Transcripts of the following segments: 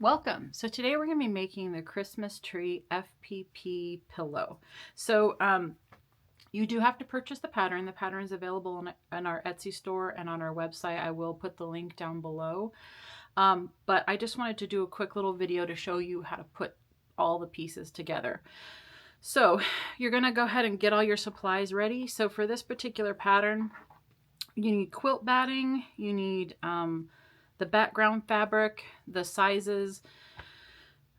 Welcome. So today we're going to be making the Christmas tree FPP pillow. So you do have to purchase the pattern. The pattern is available in our Etsy store and on our website. I will put the link down below. But I just wanted to do a quick little video to show you how to put all the pieces together. So you're going to go ahead and get all your supplies ready. So for this particular pattern, you need quilt batting, you need the background fabric. The sizes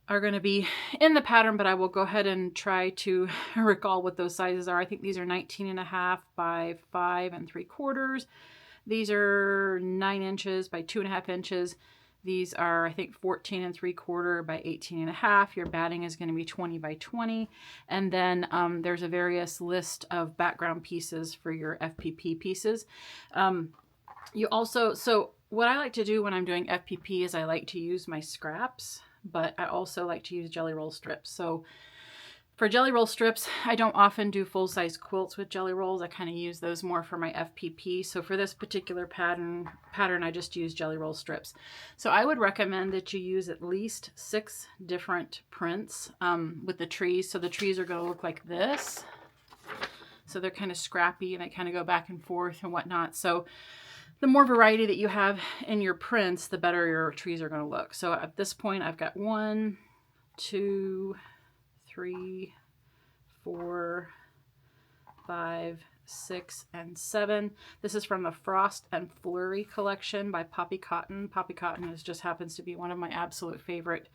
are going to be in the pattern, but I will go ahead and try to recall what those sizes are. I think these are 19.5 by 5 3/4. These are 9 inches by 2.5 inches. These are, I think, 14 3/4 by 18.5. Your batting is going to be 20 by 20. And then there's a various list of background pieces for your FPP pieces. So what I like to do when I'm doing FPP is I like to use my scraps, but I also like to use jelly roll strips. So for jelly roll strips, I don't often do full-size quilts with jelly rolls. I kind of use those more for my FPP. So for this particular pattern, I just use jelly roll strips. So I would recommend that you use at least 6 different prints with the trees. So the trees are going to look like this. So they're kind of scrappy and they kind of go back and forth and whatnot. So the more variety that you have in your prints, the better your trees are going to look. So at this point, I've got 1, 2, 3, 4, 5, 6, and 7. This is from the Frost and Flurry collection by Poppy Cotton. Poppy Cotton just happens to be one of my absolute favorite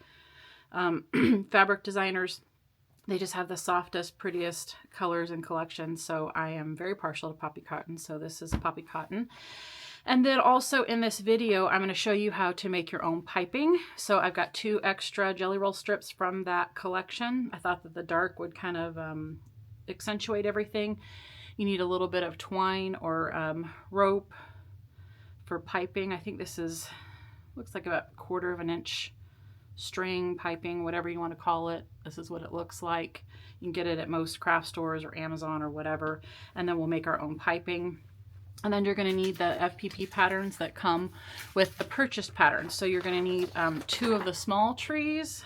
fabric designers. They just have the softest, prettiest colors and collections. So I am very partial to Poppy Cotton. So this is Poppy Cotton. And then also in this video, I'm going to show you how to make your own piping. So I've got 2 extra jelly roll strips from that collection. I thought that the dark would kind of accentuate everything. You need a little bit of twine or rope for piping. I think this looks like about 1/4 inch string piping, whatever you want to call it. This is what it looks like. You can get it at most craft stores or Amazon or whatever. And then we'll make our own piping. And then you're going to need the FPP patterns that come with the purchased patterns. So you're going to need 2 of the small trees,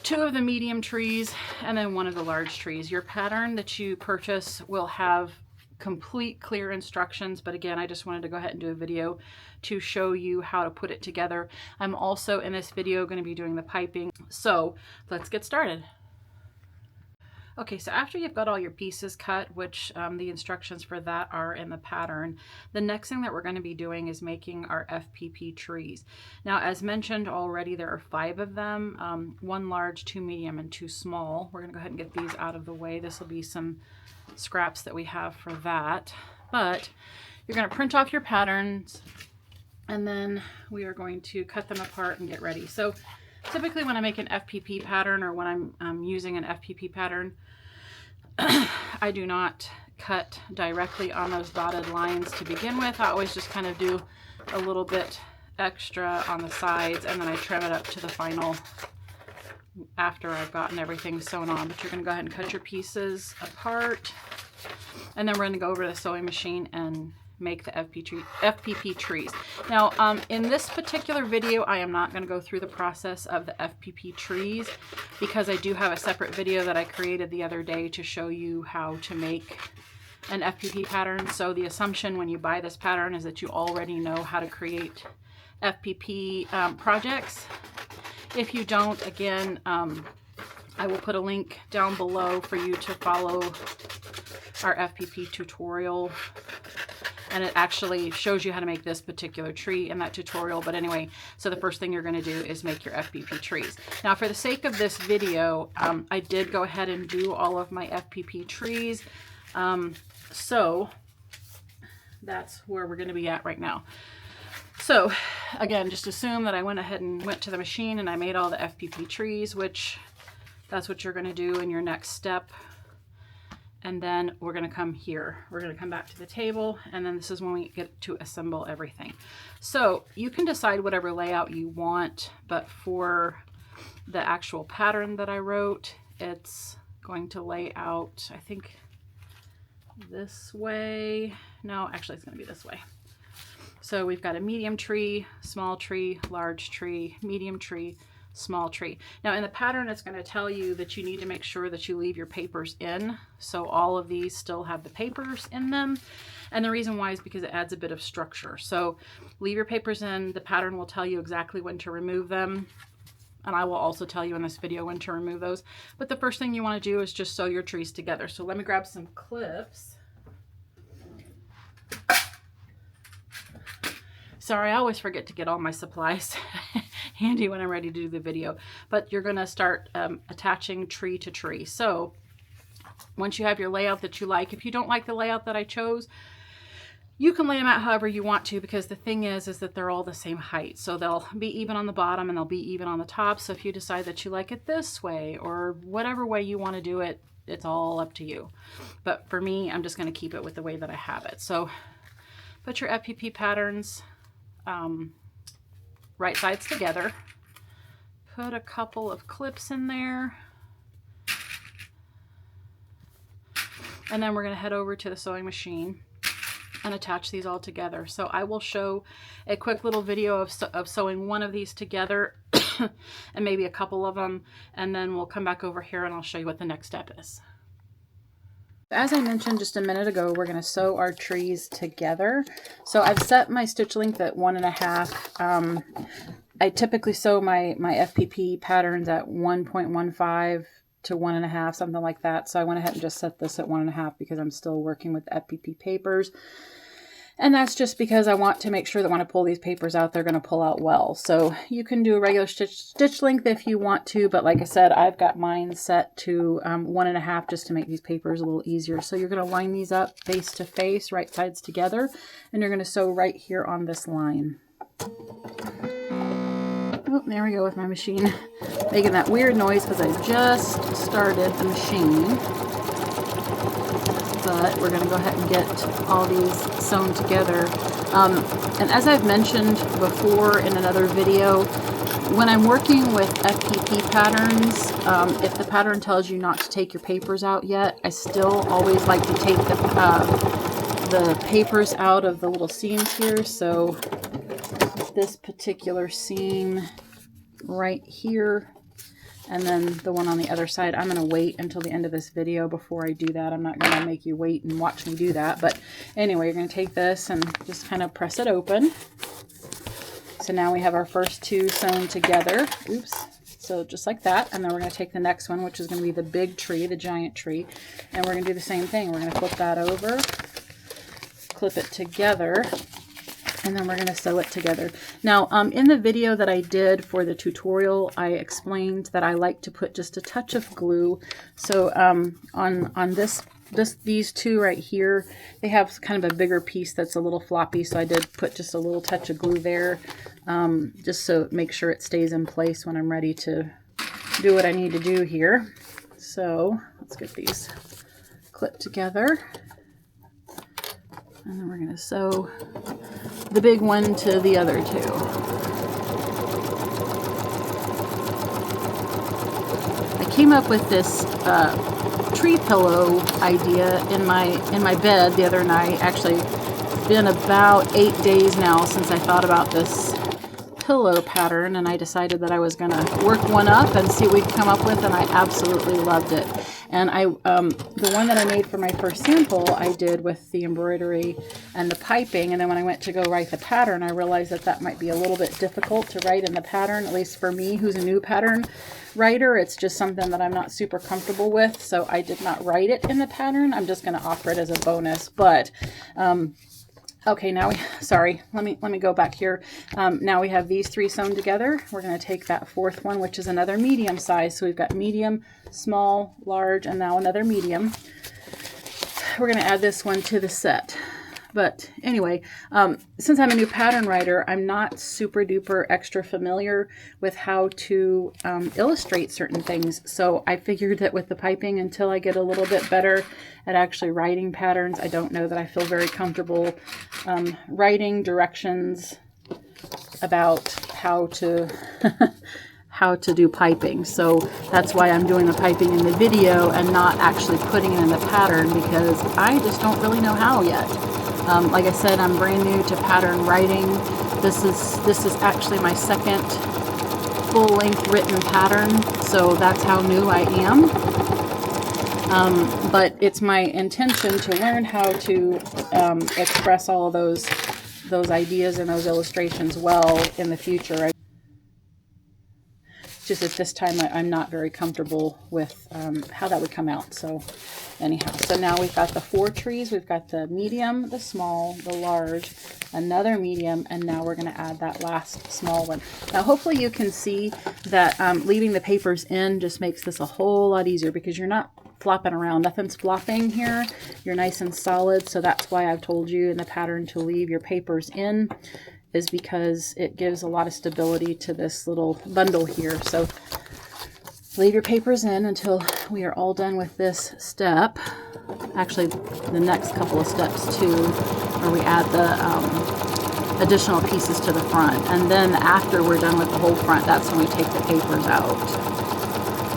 2 of the medium trees, and then 1 of the large trees. Your pattern that you purchase will have complete clear instructions, but again, I just wanted to go ahead and do a video to show you how to put it together. I'm also in this video going to be doing the piping. So let's get started. Okay, so after you've got all your pieces cut, which the instructions for that are in the pattern, the next thing that we're going to be doing is making our FPP trees. Now, as mentioned already, there are 5 of them, 1 large, 2 medium, and 2 small. We're going to go ahead and get these out of the way. This will be some scraps that we have for that. But you're going to print off your patterns, and then we are going to cut them apart and get ready. So typically when I make an FPP pattern or when I'm using an FPP pattern, I do not cut directly on those dotted lines to begin with. I always just kind of do a little bit extra on the sides, and then I trim it up to the final after I've gotten everything sewn on. But you're going to go ahead and cut your pieces apart, and then we're going to go over to the sewing machine and make the FPP trees. Now, in this particular video, I am not going to go through the process of the FPP trees because I do have a separate video that I created the other day to show you how to make an FPP pattern. So the assumption when you buy this pattern is that you already know how to create FPP projects. If you don't, again, I will put a link down below for you to follow our FPP tutorial. And it actually shows you how to make this particular tree in that tutorial. But anyway, so the first thing you're going to do is make your FPP trees. Now, for the sake of this video, I did go ahead and do all of my FPP trees. So that's where we're going to be at right now. So again, just assume that I went ahead and went to the machine and I made all the FPP trees, which that's what you're going to do in your next step. And then we're going to come here. We're going to come back to the table, and then this is when we get to assemble everything. So you can decide whatever layout you want, but for the actual pattern that I wrote, it's going to lay out, I think, this way. No, actually it's going to be this way. So we've got a medium tree, small tree, large tree, medium tree, small tree. Now in the pattern, it's going to tell you that you need to make sure that you leave your papers in. So all of these still have the papers in them. And the reason why is because it adds a bit of structure. So leave your papers in. The pattern will tell you exactly when to remove them. And I will also tell you in this video when to remove those. But the first thing you want to do is just sew your trees together. So let me grab some clips. Sorry, I always forget to get all my supplies handy when I'm ready to do the video. But you're going to start attaching tree to tree. So once you have your layout that you like, if you don't like the layout that I chose, you can lay them out however you want to, because the thing is that they're all the same height. So they'll be even on the bottom and they'll be even on the top. So if you decide that you like it this way or whatever way you want to do it, it's all up to you. But for me, I'm just going to keep it with the way that I have it. So put your FPP patterns right sides together. Put a couple of clips in there. And then we're going to head over to the sewing machine and attach these all together. So I will show a quick little video of sewing one of these together and maybe a couple of them, and then we'll come back over here and I'll show you what the next step is. As I mentioned just a minute ago, we're going to sew our trees together. So I've set my stitch length at 1.5. I typically sew my FPP patterns at 1.15 to 1.5, something like that. So I went ahead and just set this at 1.5 because I'm still working with FPP papers. And that's just because I want to make sure that when I pull these papers out, they're going to pull out well. So you can do a regular stitch length if you want to, but like I said, I've got mine set to 1.5 just to make these papers a little easier. So you're going to line these up face to face, right sides together, and you're going to sew right here on this line. Oh, there we go with my machine making that weird noise because I just started the machine. But we're going to go ahead and get all these sewn together. And as I've mentioned before in another video, when I'm working with FPP patterns, if the pattern tells you not to take your papers out yet, I still always like to take the papers out of the little seams here. So this particular seam right here, and then the one on the other side. I'm going to wait until the end of this video before I do that. I'm not going to make you wait and watch me do that. But anyway, you're going to take this and just kind of press it open. So now we have our first two sewn together. Oops. So just like that. And then we're going to take the next one, which is going to be the big tree, the giant tree. And we're going to do the same thing. We're going to flip that over, clip it together, and then we're going to sew it together. Now, in the video that I did for the tutorial, I explained that I like to put just a touch of glue. So on these two right here, they have kind of a bigger piece that's a little floppy. So I did put just a little touch of glue there, just so make sure it stays in place when I'm ready to do what I need to do here. So let's get these clipped together. And then we're going to sew the big one to the other two. I came up with this tree pillow idea in my bed the other night. Actually, it's been about 8 days now since I thought about this pillow pattern, and I decided that I was going to work one up and see what we'd come up with, and I absolutely loved it. And the one that I made for my first sample, I did with the embroidery and the piping, and then when I went to go write the pattern, I realized that that might be a little bit difficult to write in the pattern, at least for me, who's a new pattern writer. It's just something that I'm not super comfortable with, so I did not write it in the pattern. I'm just going to offer it as a bonus, but okay, now let me go back here. Now we have these three sewn together. We're going to take that fourth one, which is another medium size. So we've got medium, small, large, and now another medium. We're going to add this one to the set. But anyway, since I'm a new pattern writer, I'm not super duper extra familiar with how to illustrate certain things. So I figured that with the piping, until I get a little bit better at actually writing patterns, I don't know that I feel very comfortable writing directions about how to how to do piping. So that's why I'm doing the piping in the video and not actually putting it in the pattern, because I just don't really know how yet. Like I said, I'm brand new to pattern writing. This is actually my second full-length written pattern, so that's how new I am. But it's my intention to learn how to express all of those ideas and those illustrations well in the future. Just at this time, I'm not very comfortable with how that would come out. So anyhow, so now we've got the 4 trees. We've got the medium, the small, the large, another medium, and now we're going to add that last small one. Now hopefully you can see that leaving the papers in just makes this a whole lot easier because you're not flopping around. Nothing's flopping here. You're nice and solid. So that's why I've told you in the pattern to leave your papers in, is because it gives a lot of stability to this little bundle here. So leave your papers in until we are all done with this step. Actually, the next couple of steps too, where we add the additional pieces to the front. And then after we're done with the whole front, that's when we take the papers out.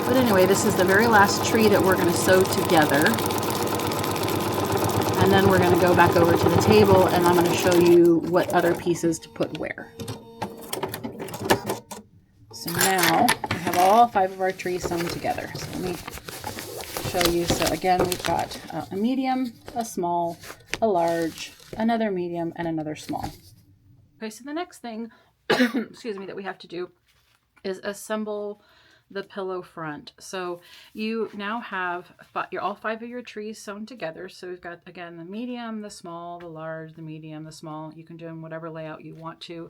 But anyway, this is the very last tree that we're going to sew together. And then we're going to go back over to the table and I'm going to show you what other pieces to put where. So now we have all 5 of our trees sewn together. So let me show you. So again, we've got a medium, a small, a large, another medium, and another small. Okay, so the next thing, excuse me, that we have to do is assemble the pillow front. So you now have all 5 of your trees sewn together. So we've got, again, the medium, the small, the large, the medium, the small. You can do them whatever layout you want to.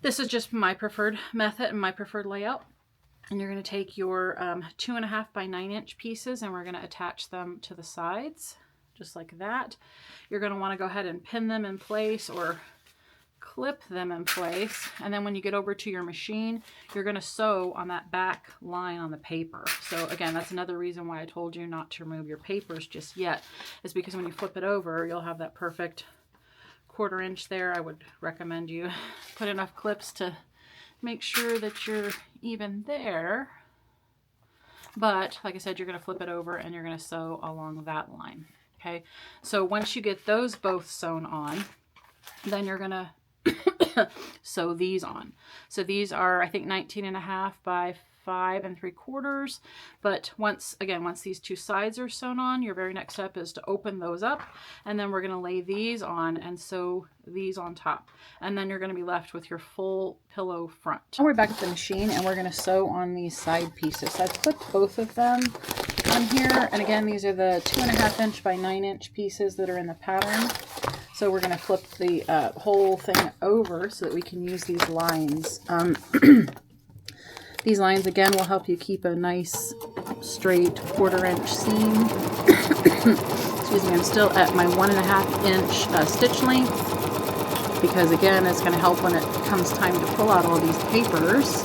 This is just my preferred method and my preferred layout. And you're going to take your 2.5 by 9 inch pieces and we're going to attach them to the sides, just like that. You're going to want to go ahead and pin them in place or clip them in place, and then when you get over to your machine, you're going to sew on that back line on the paper. So again, that's another reason why I told you not to remove your papers just yet, is because when you flip it over, you'll have that perfect 1/4 inch there. I would recommend you put enough clips to make sure that you're even there. But like I said, you're going to flip it over and you're going to sew along that line. Okay, so once you get those both sewn on, then you're going to sew these on. So these are, I think, 19.5 by 5 3/4. But once these 2 sides are sewn on, your very next step is to open those up, and then we're going to lay these on and sew these on top, and then you're going to be left with your full pillow front. Now we're back at the machine and we're going to sew on these side pieces. So I've clipped both of them on here, and again, these are the 2.5 inch by 9 inch pieces that are in the pattern. So we're going to flip the whole thing over so that we can use these lines. These lines, again, will help you keep a nice straight 1/4 inch seam. Excuse me, I'm still at my 1.5 inch stitch length, because again, it's going to help when it comes time to pull out all these papers.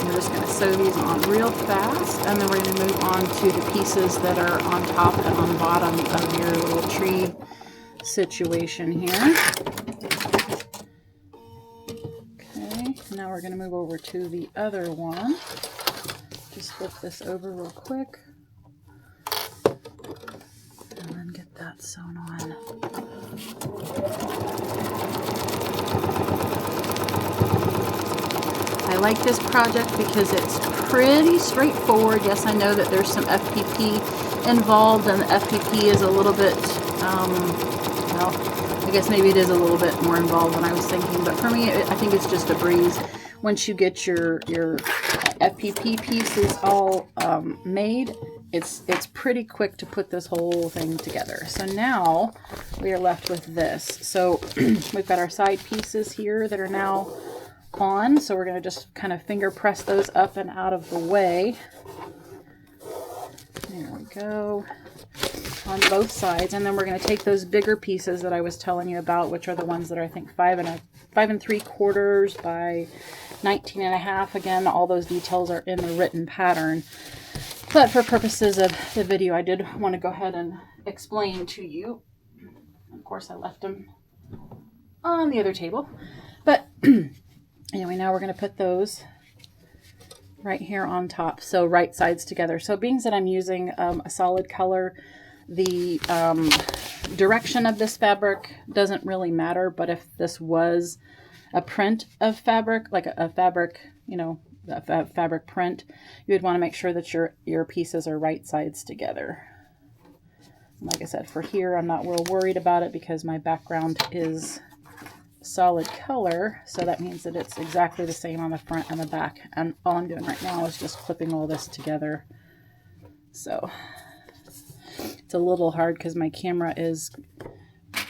We're just going to sew these on real fast, and then we're going to move on to the pieces that are on top and on bottom of your little tree situation here. Okay, now we're going to move over to the other one. Just flip this over real quick and then get that sewn on. I like this project because it's pretty straightforward. Yes, I know that there's some FPP involved, and the FPP is a little bit well, I guess maybe it is a little bit more involved than I was thinking, but for me, I think it's just a breeze. Once you get your FPP pieces all made, it's pretty quick to put this whole thing together. So now we are left with this. So we've got our side pieces here that are now on, so we're going to just kind of finger press those up and out of the way. There we go. On both sides, and then we're going to take those bigger pieces that I was telling you about, which are the ones that are, I think, 5 3/4 by 19.5. Again, all those details are in the written pattern, but for purposes of the video, I did want to go ahead and explain to you. Of course, I left them on the other table, but anyway, now we're going to put those right here on top, so right sides together. So being that I'm using a solid color The direction of this fabric doesn't really matter, but if this was a print of fabric, like a fabric, you know, a fabric print, you would want to make sure that your pieces are right sides together. Like I said, for here, I'm not real worried about it because my background is solid color, so that means that it's exactly the same on the front and the back. And all I'm doing right now is just clipping all this together. So it's a little hard because my camera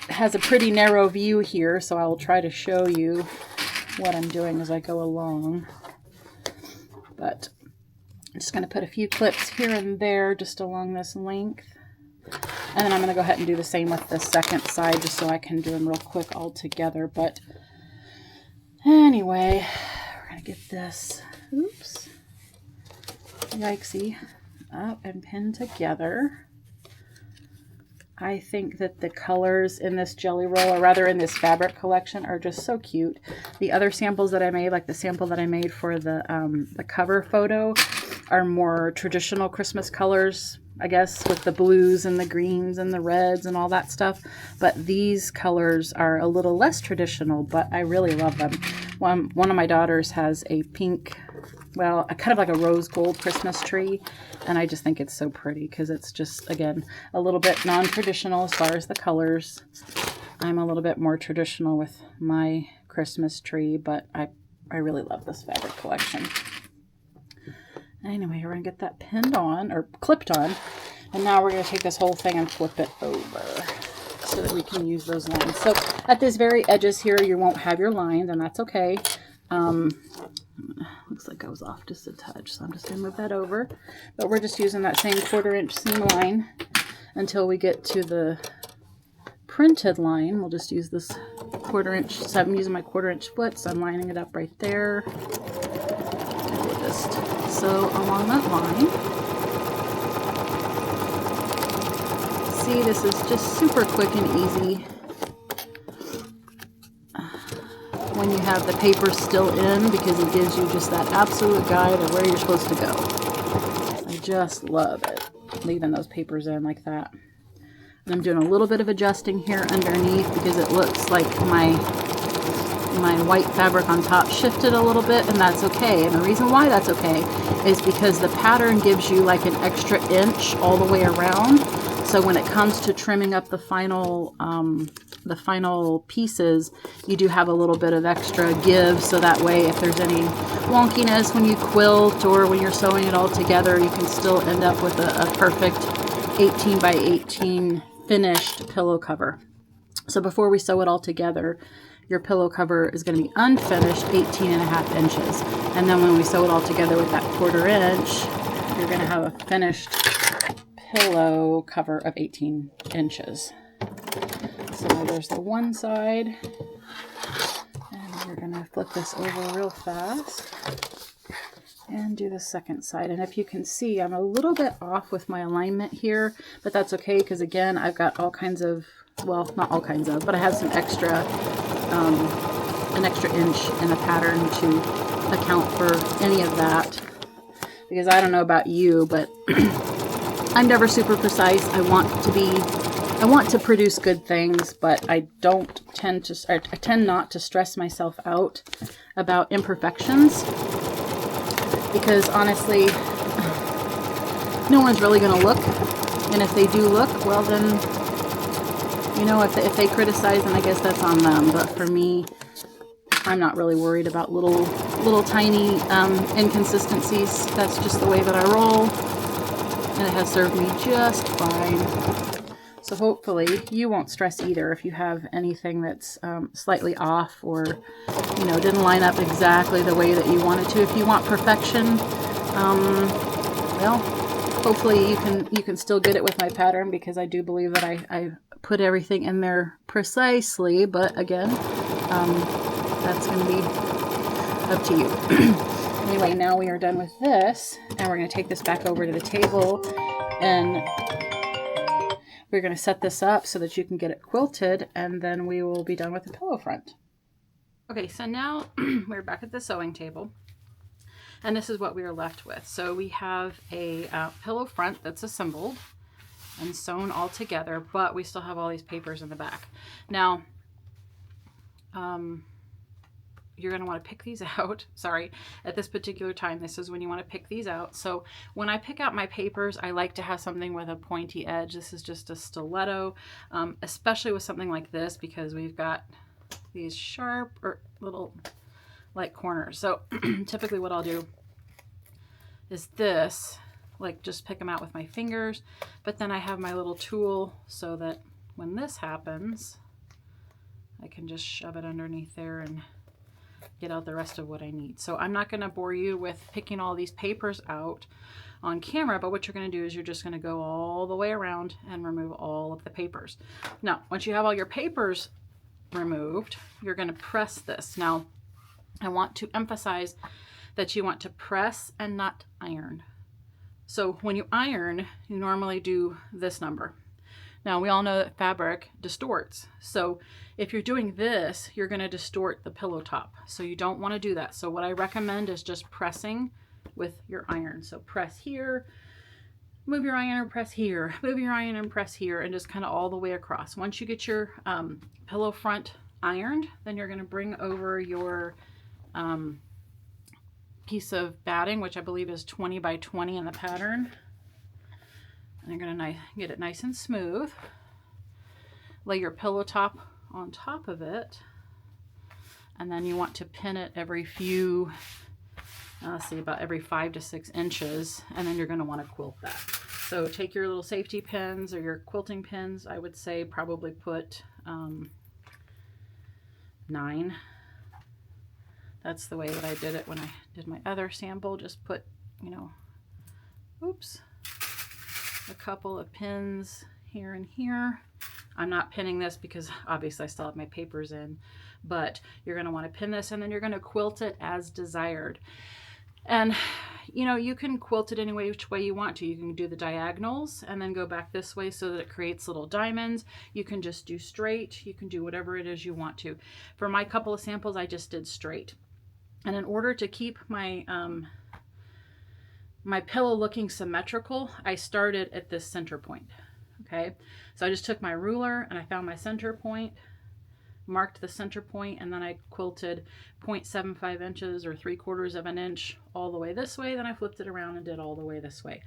has a pretty narrow view here, so I will try to show you what I'm doing as I go along. But I'm just going to put a few clips here and there just along this length. And then I'm going to go ahead and do the same with the second side just so I can do them real quick all together. But anyway, we're going to get this, oops, yikesy, up and pinned together. I think that the colors in this jelly roll, or rather in this fabric collection, are just so cute. The other samples that I made, like the sample that I made for the cover photo, are more traditional Christmas colors, I guess, with the blues and the greens and the reds and all that stuff. But these colors are a little less traditional, but I really love them. One of my daughters has a pink, well, kind of like a rose gold Christmas tree, and I just think it's so pretty because it's just, again, a little bit non-traditional as far as the colors. I'm a little bit more traditional with my Christmas tree, but I really love this fabric collection. Anyway, we're going to get that pinned on, or clipped on, and now we're going to take this whole thing and flip it over so that we can use those lines. So at this very edges here, you won't have your lines, and that's okay. Looks like I was off just a touch, so I'm just going to move that over. But we're just using that same 1/4 inch seam line until we get to the printed line. We'll just use this 1/4 inch, so I'm using my 1/4 inch foot, so I'm lining it up right there. We'll just sew along that line. See, this is just super quick and easy when you have the paper still in, because it gives you just that absolute guide of where you're supposed to go. I just love it, leaving those papers in like that. And I'm doing a little bit of adjusting here underneath because it looks like my white fabric on top shifted a little bit, and that's okay. And the reason why that's okay is because the pattern gives you like an extra inch all the way around. So when it comes to trimming up the final pieces, you do have a little bit of extra give, so that way if there's any wonkiness when you quilt or when you're sewing it all together, you can still end up with a perfect 18 by 18 finished pillow cover. So before we sew it all together, your pillow cover is going to be unfinished 18.5 inches. And then when we sew it all together with that 1/4 inch, you're going to have a finished pillow cover of 18 inches. So there's the one side, and we're going to flip this over real fast and do the second side. And if you can see, I'm a little bit off with my alignment here, but that's okay because again, I've got all kinds of, well, not all kinds of, but I have some extra, an extra inch in the pattern to account for any of that, because I don't know about you, but I'm never super precise. I want to produce good things, but I tend not to stress myself out about imperfections, because honestly, no one's really going to look, and if they do look, well then, you know, if they criticize, then I guess that's on them. But for me, I'm not really worried about little tiny inconsistencies. That's just the way that I roll, and it has served me just fine. So hopefully you won't stress either if you have anything that's slightly off, or, you know, didn't line up exactly the way that you wanted to. If you want perfection, well, hopefully you can still get it with my pattern, because I do believe that I put everything in there precisely. But again, that's going to be up to you. Anyway, now we are done with this, and we're going to take this back over to the table, and we're going to set this up so that you can get it quilted, and then we will be done with the pillow front. Okay, so now we're back at the sewing table, and this is what we are left with. So we have a pillow front that's assembled, and sewn all together, but we still have all these papers in the back. Now, you're going to want to pick these out. Sorry, at this particular time, this is when you want to pick these out. So when I pick out my papers, I like to have something with a pointy edge. This is just a stiletto, especially with something like this, because we've got these sharp or little like corners. So typically what I'll do is this, like just pick them out with my fingers, but then I have my little tool so that when this happens, I can just shove it underneath there and get out the rest of what I need. So I'm not going to bore you with picking all these papers out on camera, but what you're going to do is you're just going to go all the way around and remove all of the papers. Now, once you have all your papers removed, you're going to press this. Now, I want to emphasize that you want to press and not iron. So when you iron, you normally do this number. Now, we all know that fabric distorts. So if you're doing this, you're going to distort the pillow top. So you don't want to do that. So what I recommend is just pressing with your iron. So press here, move your iron and press here, move your iron and press here, and just kind of all the way across. Once you get your pillow front ironed, then you're going to bring over your piece of batting, which I believe is 20 by 20 in the pattern. And you're going to get it nice and smooth. Lay your pillow top on top of it. And then you want to pin it every few, let's see, about every 5 to 6 inches. And then you're going to want to quilt that. So take your little safety pins or your quilting pins. I would say probably put 9. That's the way that I did it when I did my other sample. Just put, you know, oops, a couple of pins here and here. I'm not pinning this because obviously I still have my papers in, but you're going to want to pin this, and then you're going to quilt it as desired. And you know, you can quilt it any which way you want to. You can do the diagonals and then go back this way so that it creates little diamonds. You can just do straight. You can do whatever it is you want to. For my couple of samples, I just did straight. And in order to keep my my pillow looking symmetrical, I started at this center point. Okay, so I just took my ruler and I found my center point, marked the center point, and then I quilted 0.75 inches or 3/4 of an inch all the way this way. Then I flipped it around and did all the way this way.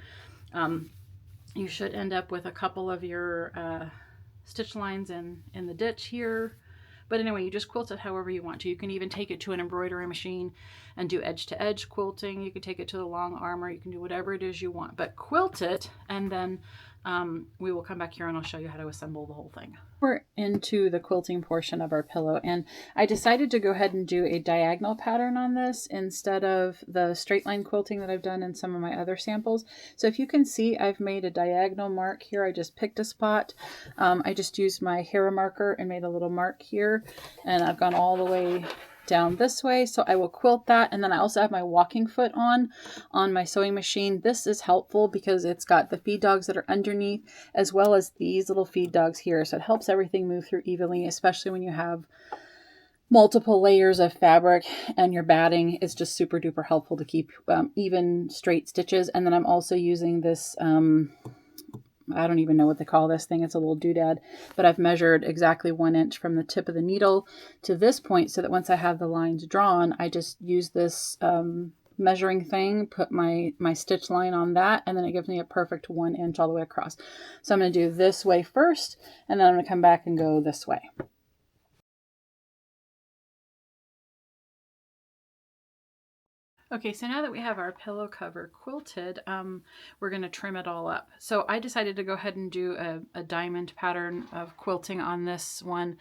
You should end up with a couple of your stitch lines in the ditch here. But anyway, you just quilt it however you want to. You can even take it to an embroidery machine and do edge-to-edge quilting. You can take it to the long armor. You can do whatever it is you want. But quilt it, and then we will come back here and I'll show you how to assemble the whole thing. We're into the quilting portion of our pillow, and I decided to go ahead and do a diagonal pattern on this instead of the straight line quilting that I've done in some of my other samples. So if you can see, I've made a diagonal mark here. I just picked a spot. I just used my hair marker and made a little mark here, and I've gone all the way down this way. So I will quilt that, and then I also have my walking foot on my sewing machine. This is helpful because it's got the feed dogs that are underneath as well as these little feed dogs here, so it helps everything move through evenly, especially when you have multiple layers of fabric and your batting. It's just super duper helpful to keep even straight stitches. And then I'm also using this I don't even know what they call this thing. It's a little doodad, but I've measured exactly 1 inch from the tip of the needle to this point so that once I have the lines drawn, I just use this measuring thing, put my stitch line on that, and then it gives me a perfect 1 inch all the way across. So I'm going to do this way first, and then I'm going to come back and go this way. Okay, so now that we have our pillow cover quilted, we're going to trim it all up. So I decided to go ahead and do a diamond pattern of quilting on this one.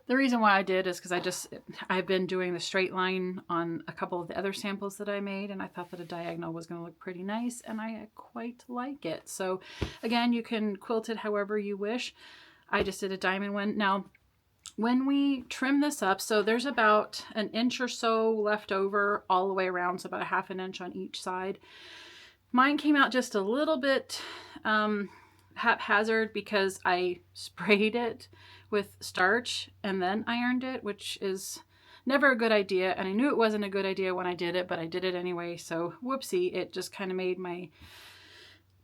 The reason why I did is because I've been doing the straight line on a couple of the other samples that I made, and I thought that a diagonal was going to look pretty nice, and I quite like it. So again, you can quilt it however you wish. I just did a diamond one. Now, when we trim this up, so there's about 1 inch or so left over all the way around, so about 1/2 inch on each side. Mine came out just a little bit haphazard because I sprayed it with starch and then ironed it, which is never a good idea. And I knew it wasn't a good idea when I did it, but I did it anyway. So whoopsie, it just kind of made my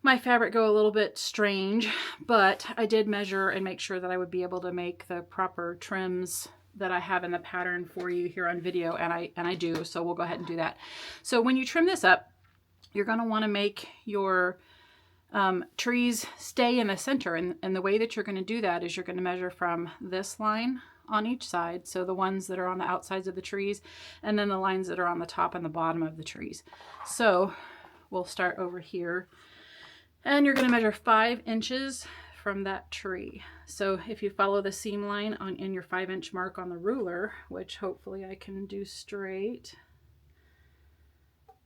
my fabric go a little bit strange, but I did measure and make sure that I would be able to make the proper trims that I have in the pattern for you here on video, and I do, so we'll go ahead and do that. So when you trim this up, you're going to want to make your trees stay in the center, and the way that you're going to do that is you're going to measure from this line on each side, so the ones that are on the outsides of the trees, and then the lines that are on the top and the bottom of the trees. So we'll start over here, and you're going to measure 5 inches from that tree. So if you follow the seam line in your 5-inch mark on the ruler, which hopefully I can do straight,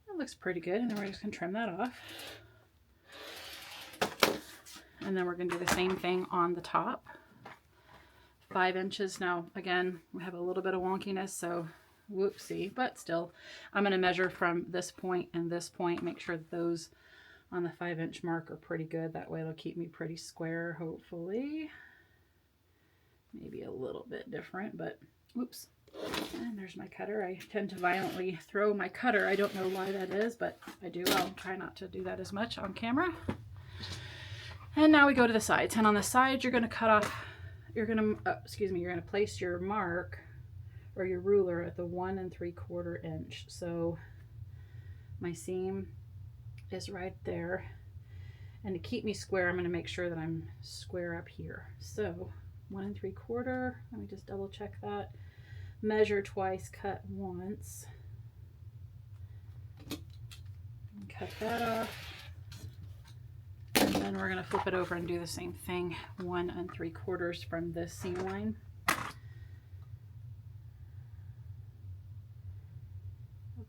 that looks pretty good, and then we're just going to trim that off. And then we're going to do the same thing on the top. 5 inches. Now again, we have a little bit of wonkiness, so whoopsie, but still I'm going to measure from this point and this point, make sure that those on the 5-inch mark are pretty good. That way it'll keep me pretty square, hopefully. Maybe a little bit different, but oops. And there's my cutter. I tend to violently throw my cutter. I don't know why that is, but I do. I'll try not to do that as much on camera. And now we go to the sides. And on the sides, you're going to cut off, you're going to place your mark or your ruler at the 1 3/4 inch. So my seam is right there, and to keep me square I'm going to make sure that I'm square up here. So 1 3/4, let me just double check that. Measure twice, cut once, and cut that off, and then we're going to flip it over and do the same thing, 1 3/4 from this seam line.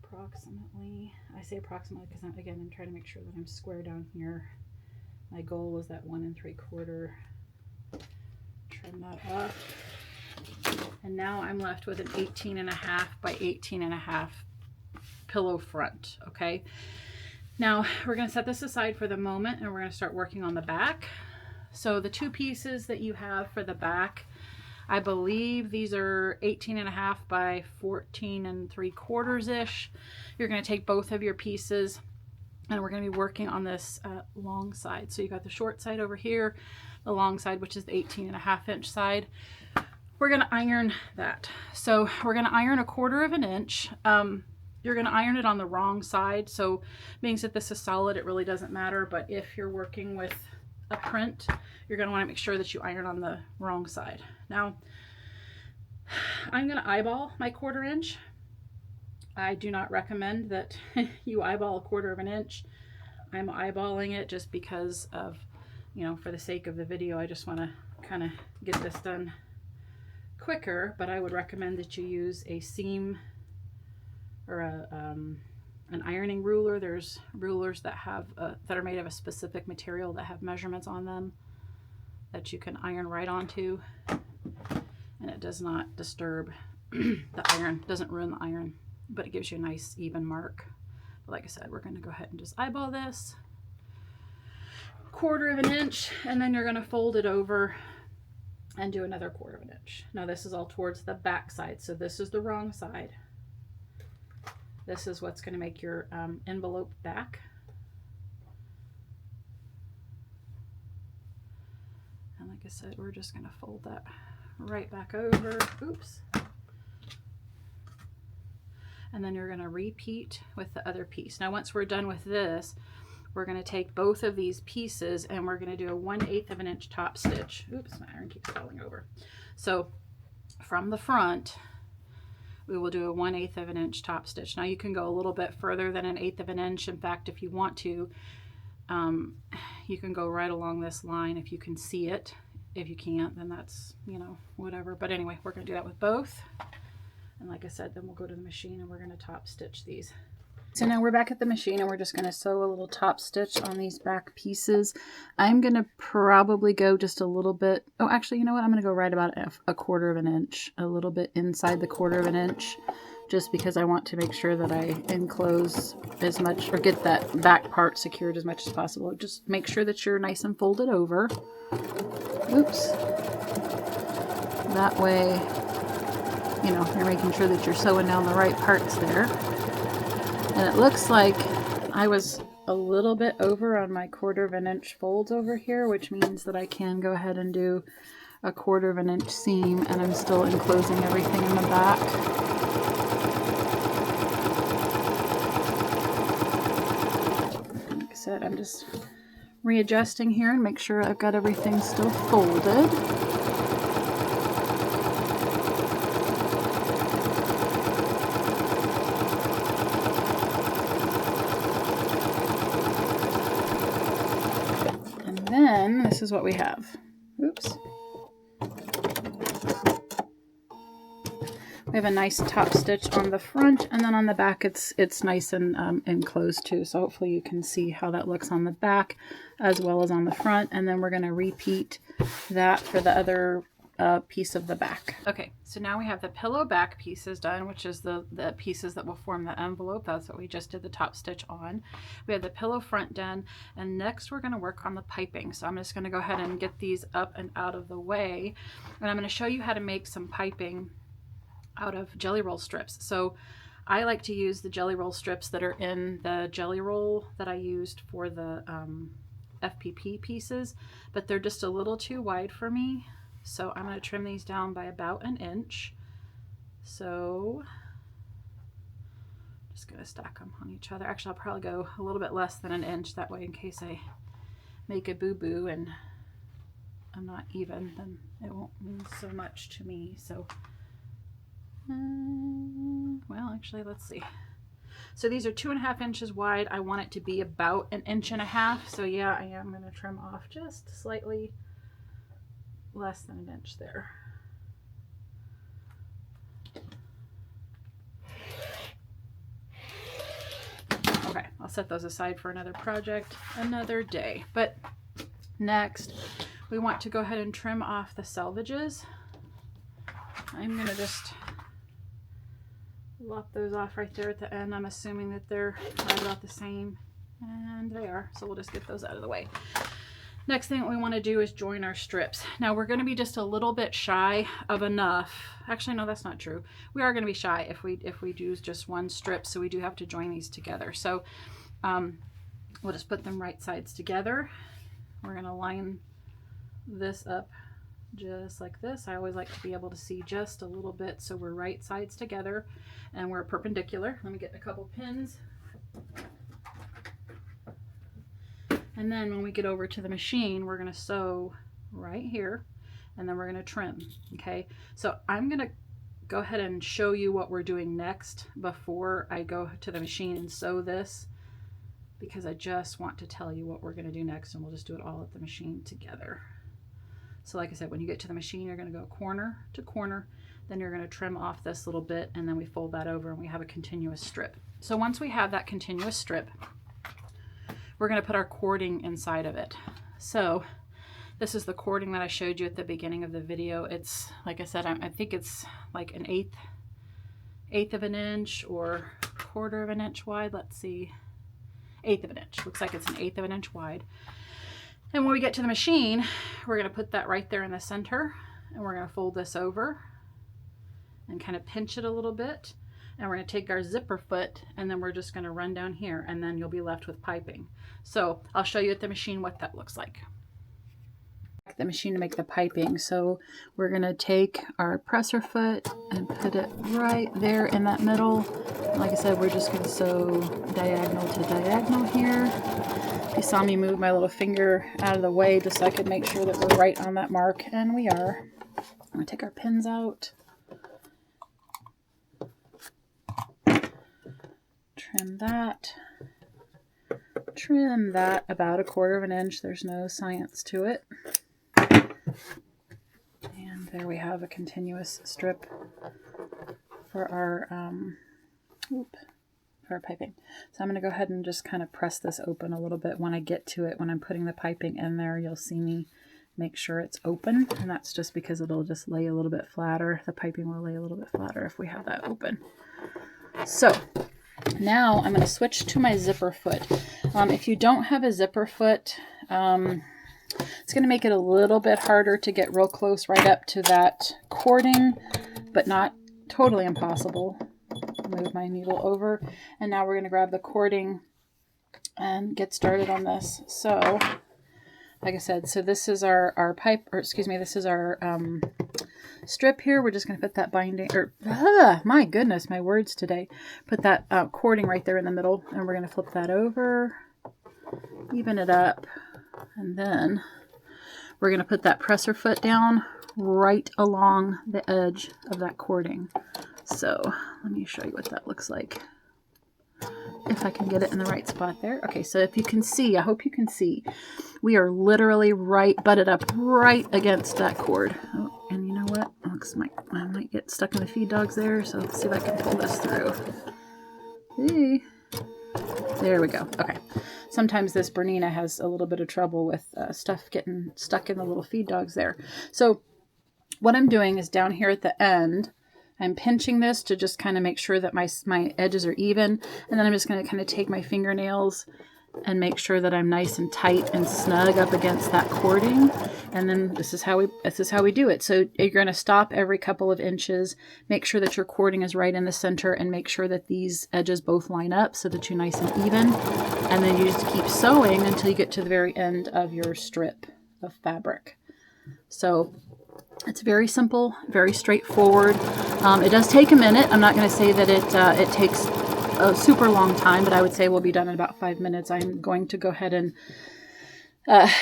Approximately, I say approximately because I'm trying to make sure that I'm square down here. My goal was that 1 3/4. Trim that off, and now I'm left with an 18.5 by 18.5 pillow front. Okay, now we're going to set this aside for the moment, and we're going to start working on the back. So the 2 pieces that you have for the back, I believe these are 18.5 by 14 3/4 ish. You're going to take both of your pieces, and we're going to be working on this long side. So you got the short side over here, the long side, which is the 18.5 inch side. We're going to iron that. So we're going to iron 1/4 inch. You're going to iron it on the wrong side. So being that this is solid, it really doesn't matter. But if you're working with a print, you're going to want to make sure that you iron on the wrong side. Now, I'm going to eyeball my 1/4 inch. I do not recommend that you eyeball 1/4 inch. I'm eyeballing it just because of, you know, for the sake of the video, I just want to kind of get this done quicker, but I would recommend that you use a seam or an ironing ruler. There's rulers that have that are made of a specific material that have measurements on them that you can iron right onto, and it does not disturb the iron, doesn't ruin the iron, but it gives you a nice even mark. But like I said, we're going to go ahead and just eyeball this 1/4 inch, and then you're going to fold it over and do another 1/4 inch. Now this is all towards the back side, so this is the wrong side. This is what's going to make your envelope back. And like I said, we're just going to fold that right back over. Oops. And then you're going to repeat with the other piece. Now once we're done with this, we're going to take both of these pieces and we're going to do a 1/8 inch top stitch. Oops, my iron keeps falling over. So from the front, we will do a 1/8 inch top stitch. Now you can go a little bit further than 1/8 inch. In fact, if you want to, you can go right along this line if you can see it. If you can't, then that's, you know, whatever. But anyway, we're going to do that with both. And like I said, then we'll go to the machine and we're going to top stitch these. So now we're back at the machine and we're just going to sew a little top stitch on these back pieces. I'm going to probably go just a little bit. Oh, actually, you know what? I'm going to go right about a 1/4 inch, a little bit inside the 1/4 inch, just because I want to make sure that I enclose as much or get that back part secured as much as possible. Just make sure that you're nice and folded over. Oops. That way, you know, you're making sure that you're sewing down the right parts there. And it looks like I was a little bit over on my 1/4 inch folds over here, which means that I can go ahead and do a 1/4 inch seam, and I'm still enclosing everything in the back. Like I said, I'm just readjusting here and make sure I've got everything still folded. Then this is what we have. Oops. We have a nice top stitch on the front, and then on the back it's nice and enclosed too. So hopefully you can see how that looks on the back as well as on the front. And then we're going to repeat that for the other piece of the back. Okay, so now we have the pillow back pieces done, which is the pieces that will form the envelope. That's what we just did the top stitch on. We have the pillow front done, and next we're going to work on the piping. So I'm just going to go ahead and get these up and out of the way, and I'm going to show you how to make some piping out of jelly roll strips. So I like to use the jelly roll strips that are in the jelly roll that I used for the FPP pieces, but they're just a little too wide for me. So I'm going to trim these down by about 1 inch. So just going to stack them on each other. Actually, I'll probably go a little bit less than 1 inch, that way in case I make a boo-boo and I'm not even, then it won't mean so much to me. So well, actually, let's see. So these are 2.5 inches wide. I want it to be about 1.5 inches. So yeah, I am going to trim off just slightly less than 1 inch there. Okay, I'll set those aside for another project another day. But next, we want to go ahead and trim off the selvages. I'm going to just lop those off right there at the end. I'm assuming that they're right about the same, and they are, so we'll just get those out of the way. Next thing we want to do is join our strips. Now we're going to be just a little bit shy of enough. Actually, no, that's not true. We are going to be shy if we do just one strip, so we do have to join these together. So we'll just put them right sides together. We're going to line this up just like this. I always like to be able to see just a little bit, so we're right sides together and we're perpendicular. Let me get a couple pins. And then when we get over to the machine, we're going to sew right here, and then we're going to trim. Okay, so I'm going to go ahead and show you what we're doing next before I go to the machine and sew this, because I just want to tell you what we're going to do next, and we'll just do it all at the machine together. So like I said, when you get to the machine, you're going to go corner to corner, then you're going to trim off this little bit, and then we fold that over and we have a continuous strip. So once we have that continuous strip, we're going to put our cording inside of it. So this is the cording that I showed you at the beginning of the video. It's, like I said, I think it's like an eighth of an inch or 1/4 inch wide. Let's see, 1/8 of an inch. Looks like it's an 1/8 of an inch wide. And when we get to the machine, we're going to put that right there in the center, and we're going to fold this over and kind of pinch it a little bit. And we're going to take our zipper foot, and then we're just going to run down here, and then you'll be left with piping. So I'll show you at the machine what that looks like. The machine to make the piping. So we're going to take our presser foot and put it right there in that middle. Like I said, we're just going to sew diagonal to diagonal here. You saw me move my little finger out of the way just so I could make sure that we're right on that mark, and we are. I'm going to take our pins out. Trim that about 1/4 inch. There's no science to it. And there we have a continuous strip for our piping. So I'm going to go ahead and just kind of press this open a little bit when I get to it. When I'm putting the piping in there, you'll see me make sure it's open, and that's just because it'll just lay a little bit flatter. The piping will lay a little bit flatter if we have that open. So now I'm going to switch to my zipper foot. If you don't have a zipper foot, it's going to make it a little bit harder to get real close right up to that cording, but not totally impossible. Move my needle over, and now we're going to grab the cording and get started on this. So, like I said, so this is our pipe, or excuse me, this is our strip here. We're just going to put that binding, or my goodness, my words today. Put that cording right there in the middle, and we're going to flip that over, even it up, and then we're going to put that presser foot down right along the edge of that cording. So let me show you what that looks like, if I can get it in the right spot there. Okay, so if you can see, I hope you can see, we are literally butted up right against that cord. Oh, and you know what? I might get stuck in the feed dogs there, so let's see if I can pull this through. Hey. There we go. Okay. Sometimes this Bernina has a little bit of trouble with stuff getting stuck in the little feed dogs there. So what I'm doing is down here at the end, I'm pinching this to just kind of make sure that my edges are even. And then I'm just going to kind of take my fingernails and make sure that I'm nice and tight and snug up against that cording. And then this is how we do it. So you're going to stop every couple of inches, make sure that your cording is right in the center, and make sure that these edges both line up so that you're nice and even. And then you just keep sewing until you get to the very end of your strip of fabric. So it's very simple, very straightforward. It does take a minute. I'm not going to say that it takes a super long time, but I would say we'll be done in about 5 minutes. I'm going to go ahead and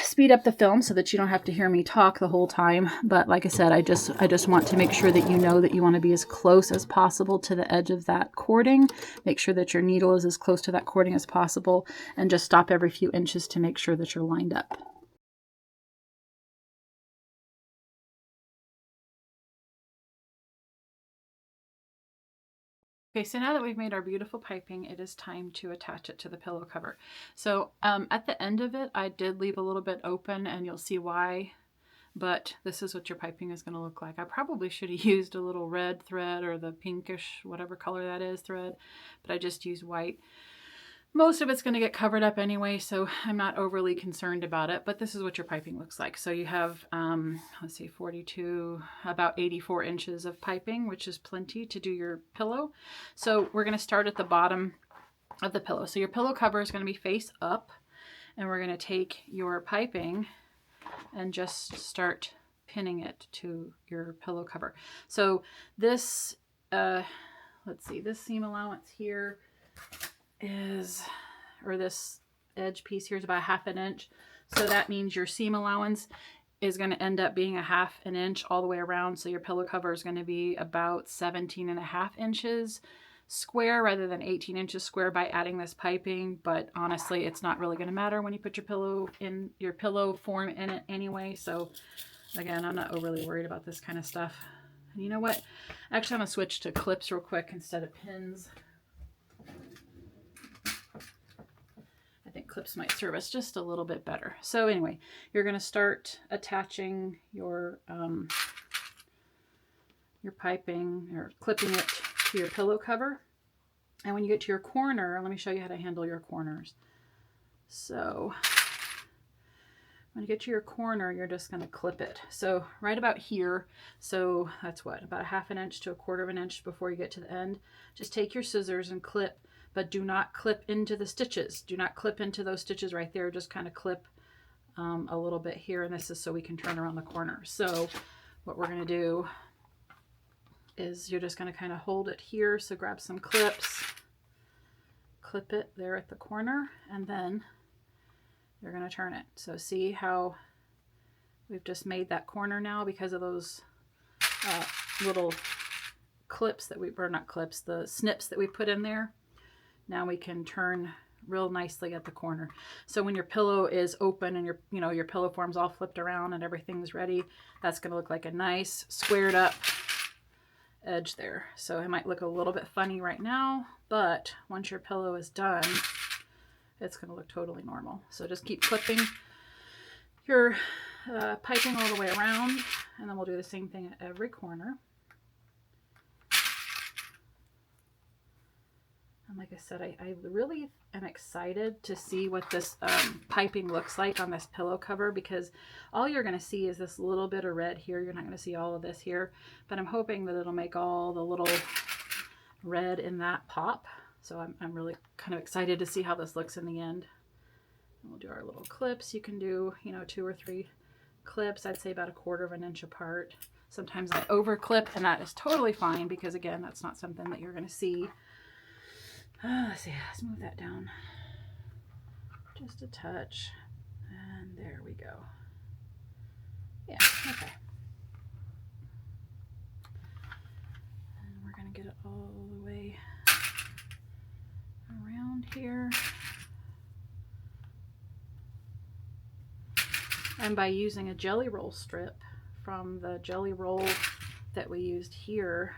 speed up the film so that you don't have to hear me talk the whole time. But like I said, I just want to make sure that you know that you want to be as close as possible to the edge of that cording. Make sure that your needle is as close to that cording as possible, and just stop every few inches to make sure that you're lined up. Okay, so now that we've made our beautiful piping, it is time to attach it to the pillow cover. So at the end of it, I did leave a little bit open, and you'll see why, but this is what your piping is going to look like. I probably should have used a little red thread or the pinkish, whatever color that is, thread, but I just used white. Most of it's going to get covered up anyway, so I'm not overly concerned about it, but this is what your piping looks like. So you have, let's see, 42, about 84 inches of piping, which is plenty to do your pillow. So we're going to start at the bottom of the pillow. So your pillow cover is going to be face up, and we're going to take your piping and just start pinning it to your pillow cover. So this, let's see, this seam allowance here is, or this edge piece here is about 1/2 inch. So that means your seam allowance is going to end up being 1/2 inch all the way around. So your pillow cover is going to be about 17.5 inches square rather than 18 inches square by adding this piping. But honestly, it's not really going to matter when you put your pillow form in it anyway. So again, I'm not overly worried about this kind of stuff. And you know what? Actually, I'm going to switch to clips real quick instead of pins. I think clips might serve us just a little bit better. So anyway, you're going to start attaching your piping, or clipping it to your pillow cover. And when you get to your corner, let me show you how to handle your corners. So when you get to your corner, you're just going to clip it. So right about here, so that's what, about 1/2 inch to 1/4 inch before you get to the end. Just take your scissors and clip, but do not clip into the stitches. Do not clip into those stitches right there. Just kind of clip a little bit here, and this is so we can turn around the corner. So what we're going to do is you're just going to kind of hold it here. So grab some clips, clip it there at the corner, and then you're going to turn it. So see how we've just made that corner now because of those little clips that we, or not clips, the snips that we put in there. Now we can turn real nicely at the corner. So when your pillow is open and your pillow form's all flipped around and everything's ready, that's going to look like a nice squared up edge there. So it might look a little bit funny right now, but once your pillow is done, it's going to look totally normal. So just keep clipping your piping all the way around, and then we'll do the same thing at every corner. And like I said, I really am excited to see what this piping looks like on this pillow cover, because all you're going to see is this little bit of red here. You're not going to see all of this here, but I'm hoping that it'll make all the little red in that pop. So I'm really kind of excited to see how this looks in the end. And we'll do our little clips. You can do, you know, 2 or 3 clips. I'd say about 1/4 of an inch apart. Sometimes I over clip, and that is totally fine because, again, that's not something that you're going to see. Let's see, let's move that down just a touch. And there we go. Yeah, okay. And we're going to get it all the way around here. And by using a jelly roll strip from the jelly roll that we used here,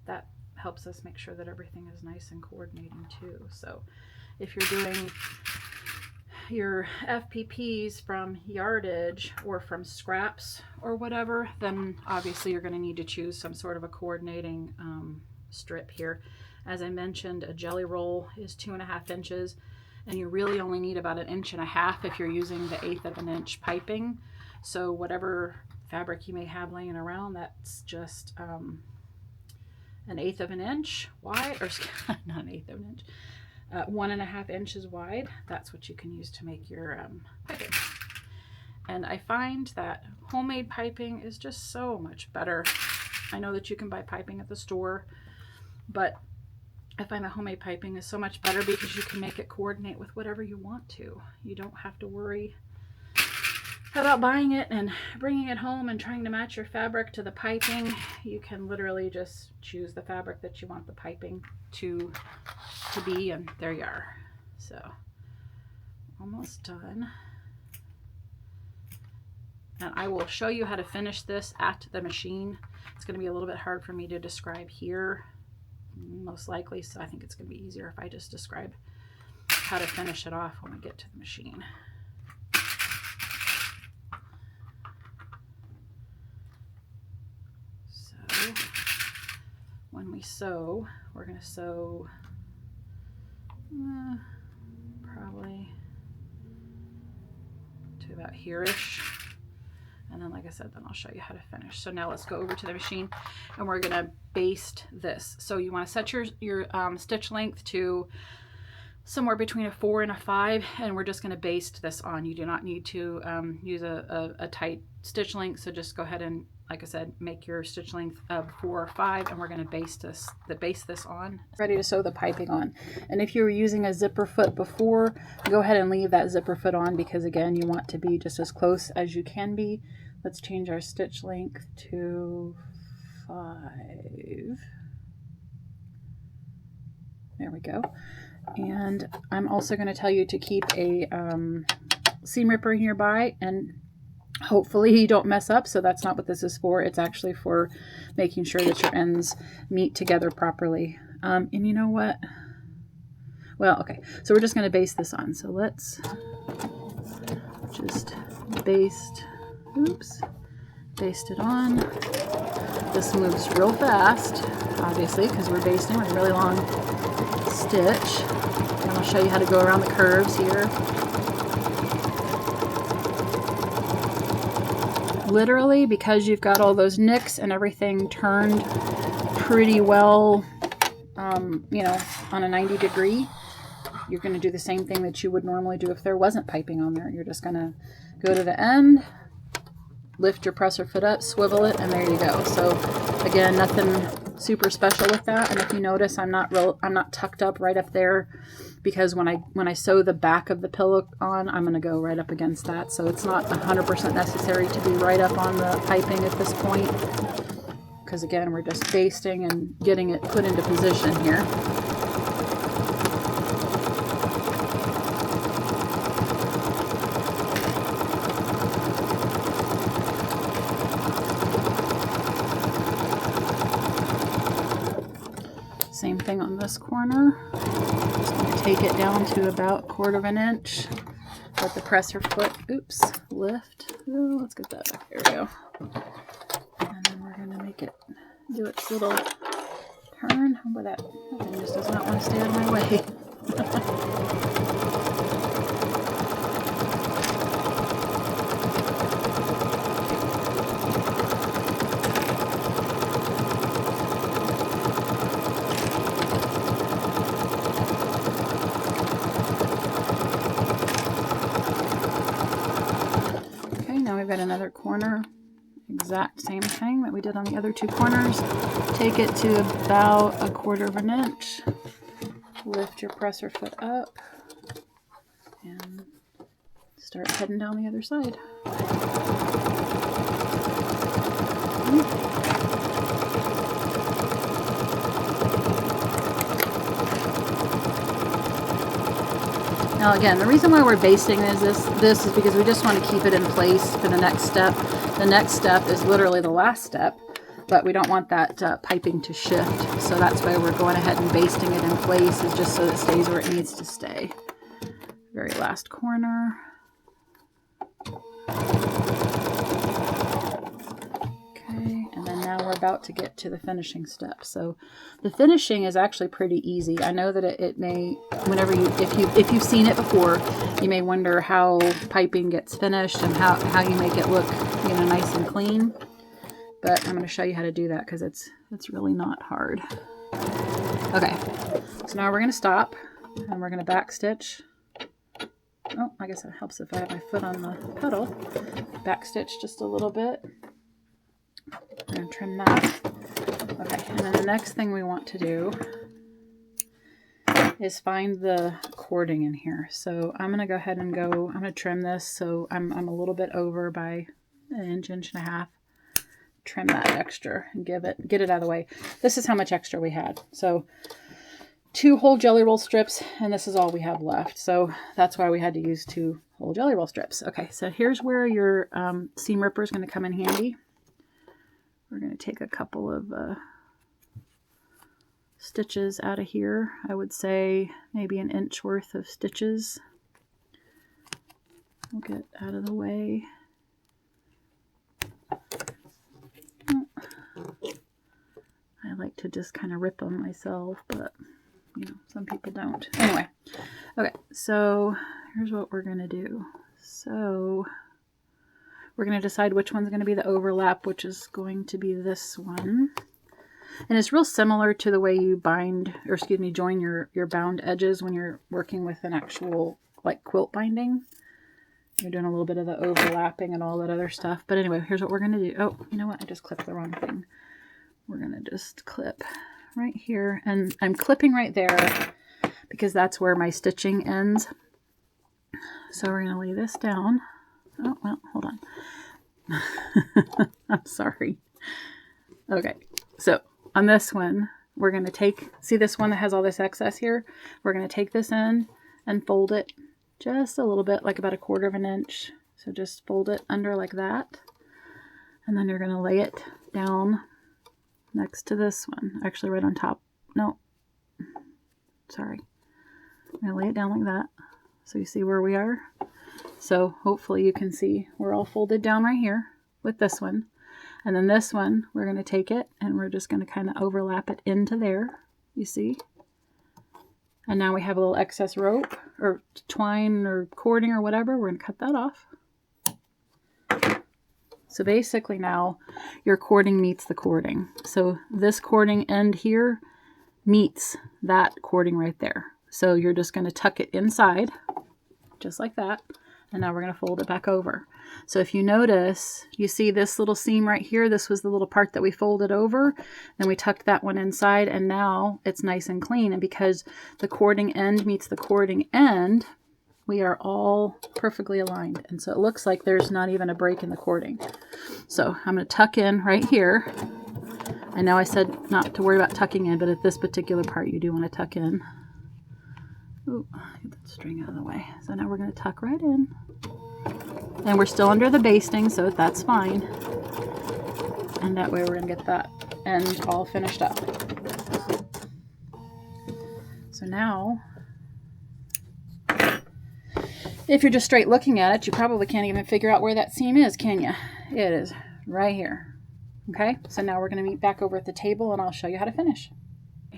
that helps us make sure that everything is nice and coordinating too. So if you're doing your FPPs from yardage or from scraps or whatever, then obviously you're going to need to choose some sort of a coordinating strip here. As I mentioned, a jelly roll is 2.5 inches, and you really only need about 1.5 inches if you're using the 1/8 of an inch piping. So whatever fabric you may have laying around, that's just 1/8 of an inch wide, or not 1/8 of an inch, 1.5 inches wide. That's what you can use to make your piping. And I find that homemade piping is just so much better. I know that you can buy piping at the store, but I find that homemade piping is so much better because you can make it coordinate with whatever you want to. You don't have to worry about buying it and bringing it home and trying to match your fabric to the piping. You can literally just choose the fabric that you want the piping to be, and there you are. So almost done. And I will show you how to finish this at the machine. It's going to be a little bit hard for me to describe here, most likely, so I think it's going to be easier if I just describe how to finish it off when we get to the machine. So when we sew, we're going to sew probably to about here-ish. And then, like I said, then I'll show you how to finish. So now let's go over to the machine and we're going to baste this. So you want to set your stitch length to somewhere between a 4 and a 5, and we're just going to baste this on. You do not need to use a tight stitch length, so just go ahead and, like I said, make your stitch length of 4 or 5, and we're going to baste this on. Ready to sew the piping on. And if you were using a zipper foot before, go ahead and leave that zipper foot on because, again, you want to be just as close as you can be. Let's change our stitch length to 5. There we go. And I'm also going to tell you to keep a seam ripper nearby, and hopefully you don't mess up. So that's not what this is for. It's actually for making sure that your ends meet together properly. And you know what? Well, okay. So we're just going to baste this on. So let's just baste. Oops. Baste it on. This moves real fast, obviously, because we're basting with a really long stitch. And I'll show you how to go around the curves here. Literally, because you've got all those nicks and everything turned pretty well, you know, on a 90 degree, you're going to do the same thing that you would normally do if there wasn't piping on there. You're just going to go to the end, lift your presser foot up, swivel it, and there you go. So again, nothing super special with that. And if you notice, I'm not tucked up right up there, because when I sew the back of the pillow on, I'm going to go right up against that. So it's not 100% necessary to be right up on the piping at this point, because again, we're just basting and getting it put into position here. Same thing on this corner. Just going to take it down to about 1/4 of an inch. Let the presser foot, oops, lift. Oh, let's get that back. There we go. And then we're going to make it do its little turn. How about that? That thing just does not want to stay out of my way. got another corner. Exact same thing that we did on the other two corners. Take it to about 1/4 of an inch. Lift your presser foot up and start heading down the other side. Now again, the reason why we're basting this is because we just want to keep it in place for the next step. The next step is literally the last step, but we don't want that piping to shift. So that's why we're going ahead and basting it in place, is just so it stays where it needs to stay. Very last corner. Okay, and then now we're about to get to the finishing step. So the finishing is actually pretty easy. I know that it may, whenever if you've seen it before, you may wonder how piping gets finished and how you make it look, you know, nice and clean. But I'm going to show you how to do that because it's really not hard. Okay, so now we're going to stop and we're going to back stitch. Oh, I guess it helps if I have my foot on the pedal. Back stitch just a little bit. I'm going to trim that. Okay, and then the next thing we want to do is find the cording in here. So I'm going to go ahead and I'm going to trim this. So I'm a little bit over by an inch, inch and a half. Trim that extra and get it out of the way. This is how much extra we had. So 2 whole jelly roll strips, and this is all we have left. So that's why we had to use 2 whole jelly roll strips. Okay, so here's where your seam ripper is going to come in handy. We're going to take a couple of stitches out of here. I would say maybe an inch worth of stitches. We'll get out of the way. I like to just kind of rip them myself, but you know, some people don't. Anyway, okay, so here's what we're going to do. So we're going to decide which one's going to be the overlap, which is going to be this one. And it's real similar to the way you join your bound edges when you're working with an actual like quilt binding. You're doing a little bit of the overlapping and all that other stuff. But anyway, here's what we're going to do. Oh, you know what? I just clipped the wrong thing. We're going to just clip right here. And I'm clipping right there because that's where my stitching ends. So we're going to lay this down. Oh, well, hold on. I'm sorry. Okay, so on this one, we're going to see this one that has all this excess here? We're going to take this in and fold it just a little bit, like about 1/4 of an inch. So just fold it under like that. And then you're going to lay it down next to this one. Actually, right on top. No. Sorry. I'm going to lay it down like that. So you see where we are? So hopefully you can see we're all folded down right here with this one. And then this one, we're going to take it and we're just going to kind of overlap it into there. You see? And now we have a little excess rope or twine or cording or whatever. We're going to cut that off. So basically now your cording meets the cording. So this cording end here meets that cording right there. So you're just going to tuck it inside just like that. And now we're going to fold it back over. So if you notice, you see this little seam right here. This was the little part that we folded over. Then we tucked that one inside and now it's nice and clean. And because the cording end meets the cording end, we are all perfectly aligned. And so it looks like there's not even a break in the cording. So I'm going to tuck in right here. I know I said not to worry about tucking in, but at this particular part you do want to tuck in. Ooh, get that string out of the way. So now we're going to tuck right in. And we're still under the basting, so that's fine. And that way we're going to get that end all finished up. So now, if you're just straight looking at it, you probably can't even figure out where that seam is, can you? It is right here. Okay, so now we're going to meet back over at the table and I'll show you how to finish.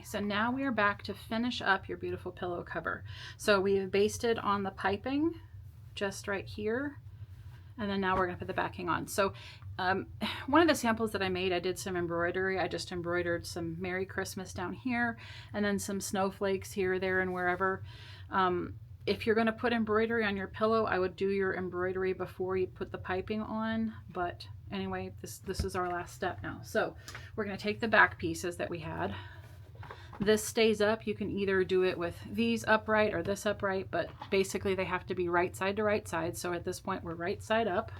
So now we are back to finish up your beautiful pillow cover. So we've basted on the piping just right here. And then now we're going to put the backing on. So one of the samples that I made, I did some embroidery. I just embroidered some Merry Christmas down here and then some snowflakes here, there, and wherever. if you're going to put embroidery on your pillow, I would do your embroidery before you put the piping on. But anyway, this is our last step now. So we're going to take the back pieces that we had. This stays up. You can either do it with these upright or this upright, but basically they have to be right side to right side. So at this point, we're right side up.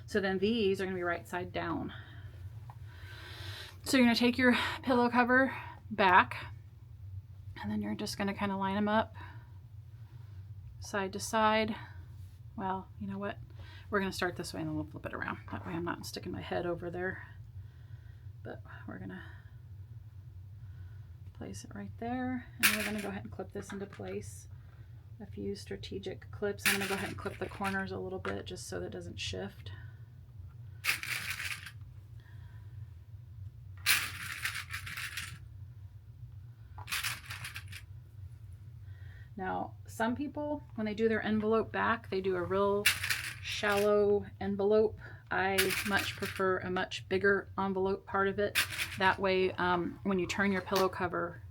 So then these are going to be right side down. So you're going to take your pillow cover back, and then you're just going to kind of line them up side to side. Well, you know what? We're going to start this way and then we'll flip it around. That way I'm not sticking my head over there. But we're going to place it right there. And we're going to go ahead and clip this into place. A few strategic clips. I'm going to go ahead and clip the corners a little bit just so that it doesn't shift. Now, some people, when they do their envelope back, they do a real shallow envelope. I much prefer a much bigger envelope part of it. That way, when you turn your pillow cover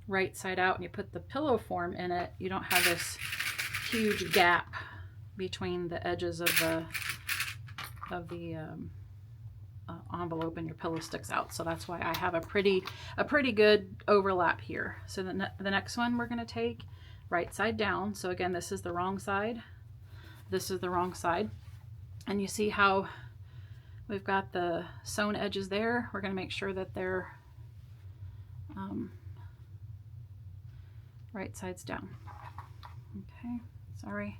right side out and you put the pillow form in it, you don't have this huge gap between the edges of the envelope and your pillow sticks out. So that's why I have a pretty good overlap here. So the next one we're going to take right side down. So again, this is the wrong side. This is the wrong side. And you see how we've got the sewn edges there. We're going to make sure that they're right sides down. Okay, sorry.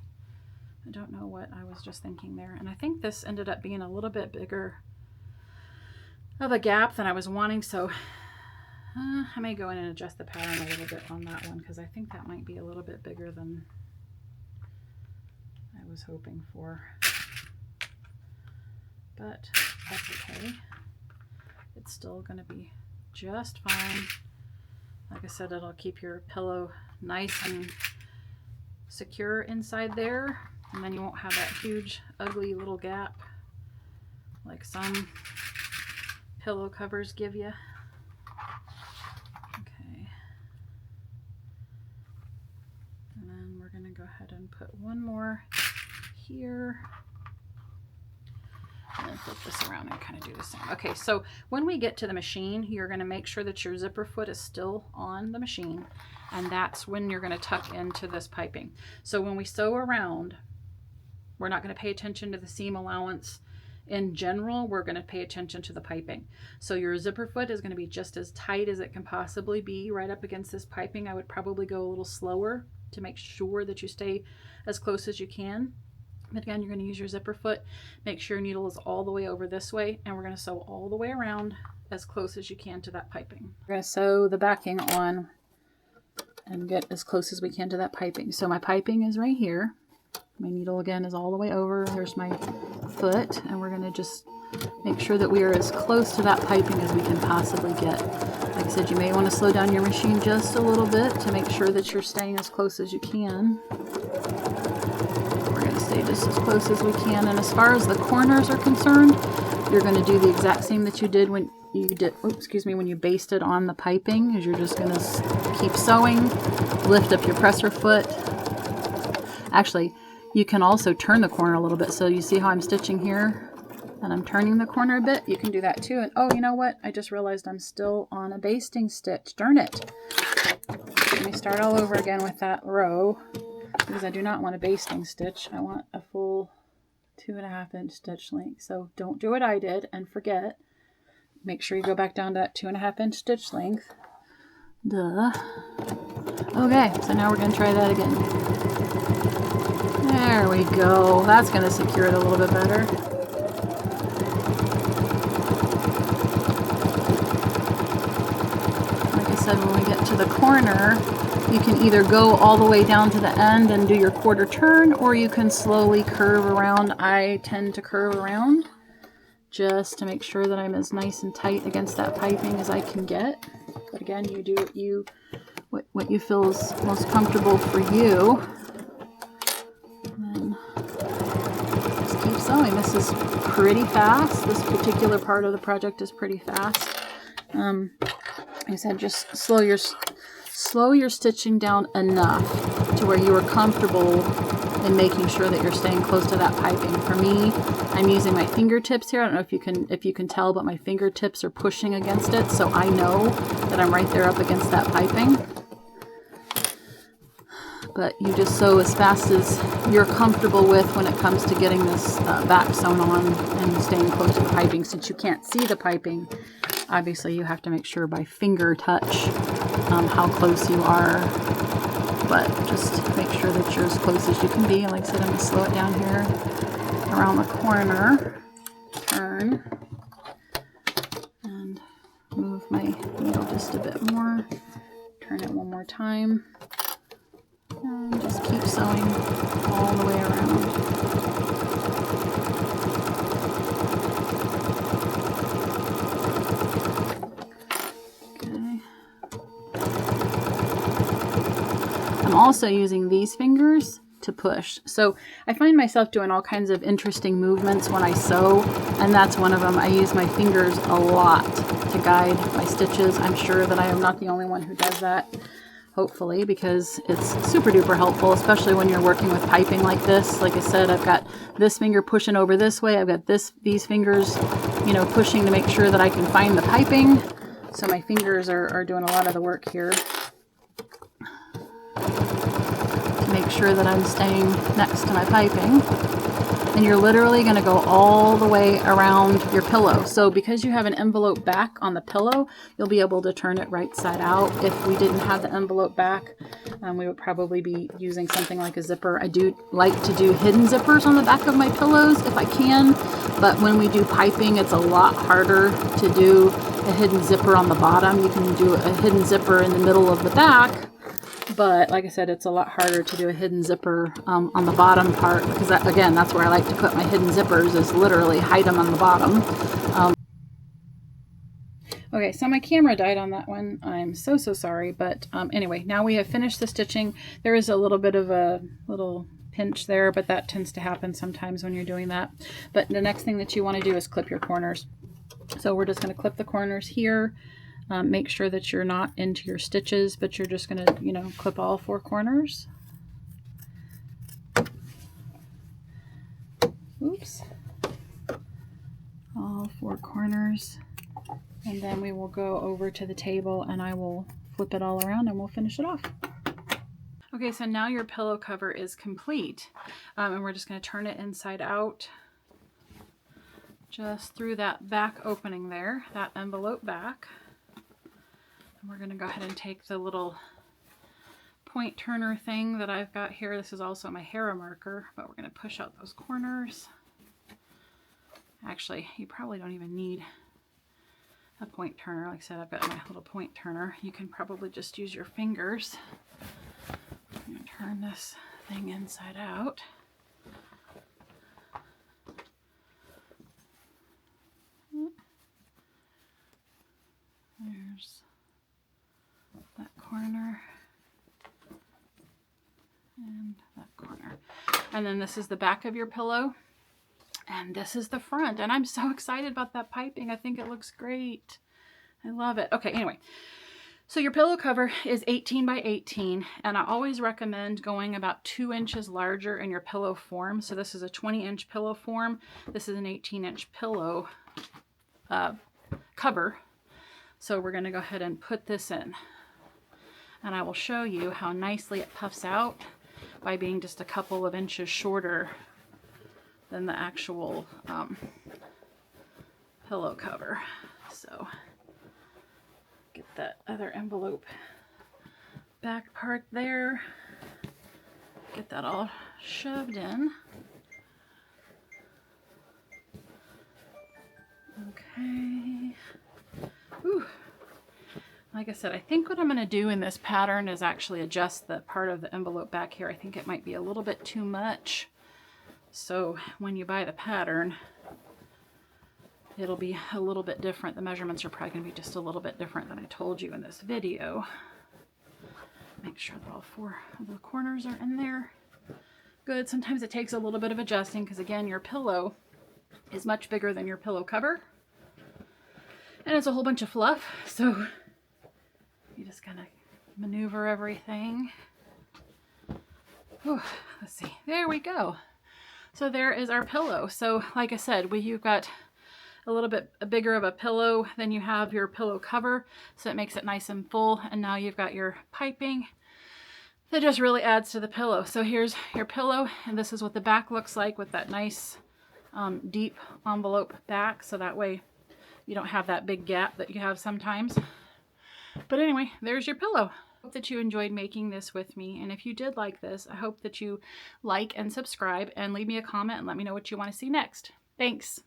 I don't know what I was just thinking there. And I think this ended up being a little bit bigger of a gap than I was wanting. So I may go in and adjust the pattern a little bit on that one, because I think that might be a little bit bigger than I was hoping for. But that's okay. It's still going to be just fine. Like I said, it'll keep your pillow nice and secure inside there, and then you won't have that huge, ugly little gap like some pillow covers give you. Okay. And then we're going to go ahead and put one more here. And then flip this around and kind of do the same. Okay, so when we get to the machine, you're going to make sure that your zipper foot is still on the machine, and that's when you're going to tuck into this piping. So when we sew around, we're not going to pay attention to the seam allowance. In general, we're going to pay attention to the piping. So your zipper foot is going to be just as tight as it can possibly be right up against this piping. I would probably go a little slower to make sure that you stay as close as you can. But again, you're going to use your zipper foot. Make sure your needle is all the way over this way, and we're going to sew all the way around as close as you can to that piping. We're going to sew the backing on and get as close as we can to that piping. So my piping is right here. My needle again is all the way over. There's my foot, and we're going to just make sure that we are as close to that piping as we can possibly get. Like I said, you may want to slow down your machine just a little bit to make sure that you're staying as close as you can. Stay just as close as we can. And as far as the corners are concerned, you're going to do the exact same that you did when you when you basted on the piping. Is you're just going to keep sewing, lift up your presser foot. Actually, you can also turn the corner a little bit. So you see how I'm stitching here and I'm turning the corner a bit? You can do that too. And oh, you know what? I just realized I'm still on a basting stitch. Darn it. Let me start all over again with that row, because I do not want a basting stitch. I want a full 2.5 inch stitch length. So don't do what I did and forget. Make sure you go back down to that 2.5 inch stitch length. Duh. Okay, so now we're going to try that again. There we go. That's going to secure it a little bit better. Like I said, when we get to the corner, you can either go all the way down to the end and do your quarter turn, or you can slowly curve around. I tend to curve around just to make sure that I'm as nice and tight against that piping as I can get. But again, you do what you feel is most comfortable for you. And then just keep sewing. This is pretty fast. This particular part of the project is pretty fast. Like I said, just slow slow your stitching down enough to where you are comfortable in making sure that you're staying close to that piping. For me, I'm using my fingertips here. I don't know if you can tell, but my fingertips are pushing against it, so I know that I'm right there up against that piping. But you just sew as fast as you're comfortable with when it comes to getting this back sewn on and staying close to the piping. Since you can't see the piping, obviously you have to make sure by finger touch how close you are. But just make sure that you're as close as you can be. And like I said, I'm going to slow it down here around the corner, turn, and move my needle just a bit more. Turn it one more time. And just keep sewing all the way around. Okay. I'm also using these fingers to push. So I find myself doing all kinds of interesting movements when I sew, and that's one of them. I use my fingers a lot to guide my stitches. I'm sure that I am not the only one who does that. Hopefully, because it's super duper helpful, especially when you're working with piping like this. Like I said, I've got this finger pushing over this way. I've got these fingers, you know, pushing to make sure that I can find the piping. So my fingers are doing a lot of the work here to make sure that I'm staying next to my piping. And you're literally going to go all the way around your pillow. So because you have an envelope back on the pillow, you'll be able to turn it right side out. If we didn't have the envelope back, we would probably be using something like a zipper. I do like to do hidden zippers on the back of my pillows if I can, but when we do piping, it's a lot harder to do a hidden zipper on the bottom. You can do a hidden zipper in the middle of the back, but like I said, it's a lot harder to do a hidden zipper on the bottom part, because that, again, that's where I like to put my hidden zippers, is literally hide them on the bottom. Okay, so my camera died on that one. I'm so sorry, but anyway, now we have finished the stitching. There is a little bit of a little pinch there, but that tends to happen sometimes when you're doing that. But the next thing that you want to do is clip your corners. So we're just going to clip the corners here. Make sure that you're not into your stitches, but you're just going to, you know, clip all 4 corners. Oops. All 4 corners. And then we will go over to the table and I will flip it all around and we'll finish it off. Okay, so now your pillow cover is complete. And we're just going to turn it inside out. Just through that back opening there, that envelope back. And we're going to go ahead and take the little point turner thing that I've got here. This is also my hair marker, but we're going to push out those corners. Actually, you probably don't even need a point turner. Like I said, I've got my little point turner. You can probably just use your fingers. I'm going to turn this thing inside out. There's that corner and that corner. And then this is the back of your pillow. And this is the front, and I'm so excited about that piping. I think it looks great. I love it. Okay, anyway, so your pillow cover is 18 by 18, and I always recommend going about 2 inches larger in your pillow form. So this is a 20-inch pillow form. This is an 18-inch pillow cover. So we're going to go ahead and put this in, and I will show you how nicely it puffs out by being just a couple of inches shorter than the actual pillow cover. So get that other envelope back part there, get that all shoved in. Okay. Whew. Like I said, I think what I'm going to do in this pattern is actually adjust the part of the envelope back here. I think it might be a little bit too much. So when you buy the pattern, it'll be a little bit different. The measurements are probably going to be just a little bit different than I told you in this video. Make sure that all 4 of the corners are in there. Good. Sometimes it takes a little bit of adjusting because, again, your pillow is much bigger than your pillow cover. And it's a whole bunch of fluff. So you just kind of maneuver everything. Whew, let's see, there we go. So there is our pillow. So like I said, you've got a little bit bigger of a pillow than you have your pillow cover, so it makes it nice and full. And now you've got your piping that just really adds to the pillow. So here's your pillow, and this is what the back looks like with that nice deep envelope back, so that way you don't have that big gap that you have sometimes. But anyway, there's your pillow. Hope that you enjoyed making this with me, and if you did like this, I hope that you like and subscribe and leave me a comment and let me know what you want to see next. Thanks.